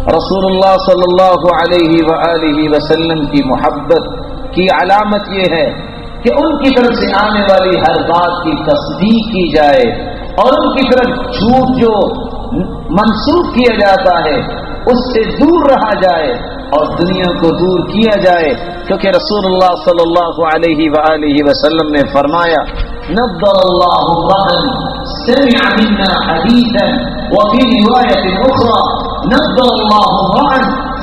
رسول اللہ صلی اللہ علیہ وآلہ وسلم کی محبت کی علامت یہ ہے کہ ان کی طرف سے آنے والی ہر بات کی تصدیق کی جائے اور ان کی طرف جھوٹ جو منسوخ کیا جاتا ہے اس سے دور رہا جائے اور دنیا کو دور کیا جائے، کیونکہ رسول اللہ صلی اللہ علیہ وآلہ وسلم نے فرمایا نضر اللہ امرأ سمع منا حدیثا وفی روایت اخرى نضر اللہ امرأ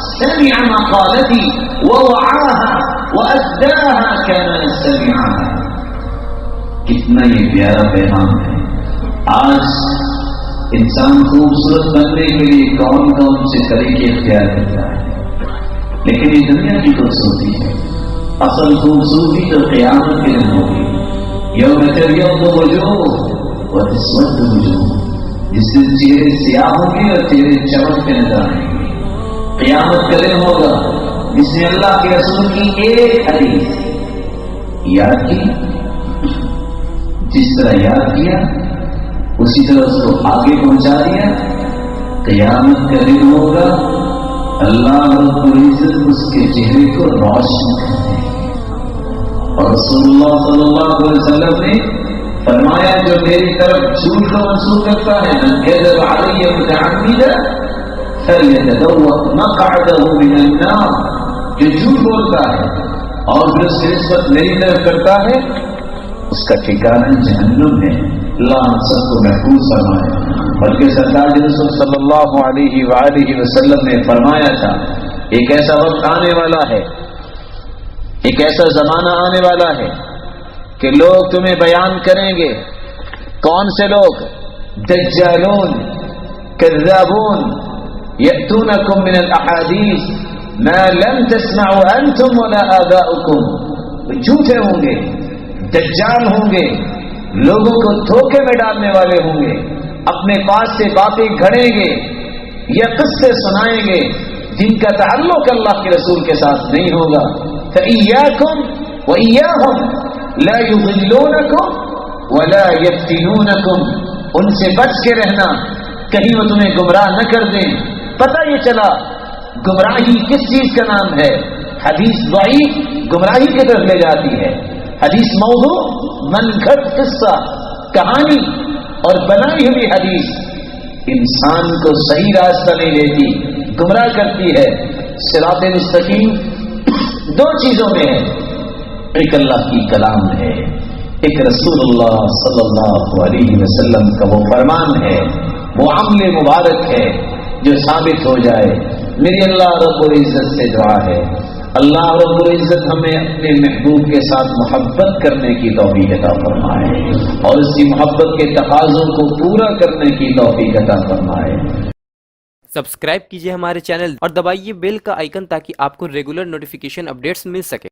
سمع مقالتی ووعاها وأداها كما سمعها۔ کتنا یہ پیارا پیغام ہے۔ آج انسان خوبصورت بننے کے لیے کون کون سے طریقے اختیار کرتا ہے، لیکن یہ دنیا کی خوبصورتی ہے۔ اصل خوبصورتی تو قیامت کے دن ہوگی، یوم تبیض وجوہ وتسود وجوہ، جس دن چہرے سیاہ ہوں گے اور چہرے چمکتے نظر آئیں گے۔ قیامت کا دن ہوگا جس میں اللہ کے رسول کی ایک حدیث یاد کی، جس طرح یاد کیا اسی طرح اس کو آگے پہنچا دیا۔ قیامت کا دن ہوگا، اللہ رب العزت اس کے چہرے کو روشن کرتے ہیں، اور رسول اللہ صلی اللہ علیہ وسلم نے فرمایا جو میری طرف جھوٹ کو منسوخ کرتا ہے من کذب علی متعمدا فلیتبوأ مقعده من النار، جو جھوٹ بولتا ہے اور پھر اس کی نسبت میری طرف کرتا ہے اس کا ٹھکانہ جہنم ہے۔ اللہ ہم سب کو محفوظ فرمائے۔ بلکہ سرکار رسول صلی اللہ علیہ وآلہ وسلم نے فرمایا تھا ایک ایسا وقت آنے والا ہے، ایک ایسا زمانہ آنے والا ہے کہ لوگ تمہیں بیان کریں گے۔ کون سے لوگ؟ دجالون کذابون یأتونکم من الاحادیث ما لم تسمعوا انتم ولا آباؤکم، جھوٹے ہوں گے، دجال ہوں گے، لوگوں کو دھوکے میں ڈالنے والے ہوں گے، اپنے پاس سے باتیں گھڑیں گے یا قصے سنائیں گے جن کا تعلق اللہ کے رسول کے ساتھ نہیں ہوگا۔ فإياكم وإياهم لا يضلونكم ولا يفتنونكم، ان سے بچ کے رہنا، کہیں وہ تمہیں گمراہ نہ کر دیں۔ پتہ یہ چلا گمراہی کس چیز کا نام ہے؟ حدیث ضعیف گمراہی کی طرف لے جاتی ہے، حدیث موضوع منگھڑت قصہ کہانی اور بنائی ہوئی حدیث انسان کو صحیح راستہ نہیں دیتی، گمراہ کرتی ہے۔ صراط مستقیم دو چیزوں میں ہے، ایک اللہ کی کلام ہے، ایک رسول اللہ صلی اللہ علیہ وسلم کا وہ فرمان ہے، وہ عمل مبارک ہے جو ثابت ہو جائے۔ میری اللہ رب العزت سے دعا ہے اللہ رب العزت ہمیں اپنے محبوب کے ساتھ محبت کرنے کی توفیق عطا فرمائے اور اس کی محبت کے تقاضوں کو پورا کرنے کی توفیق عطا فرمائے۔ سبسکرائب کیجئے ہمارے چینل اور دبائیے بیل کا آئیکن تاکہ آپ کو ریگولر نوٹیفیکیشن اپڈیٹس مل سکے۔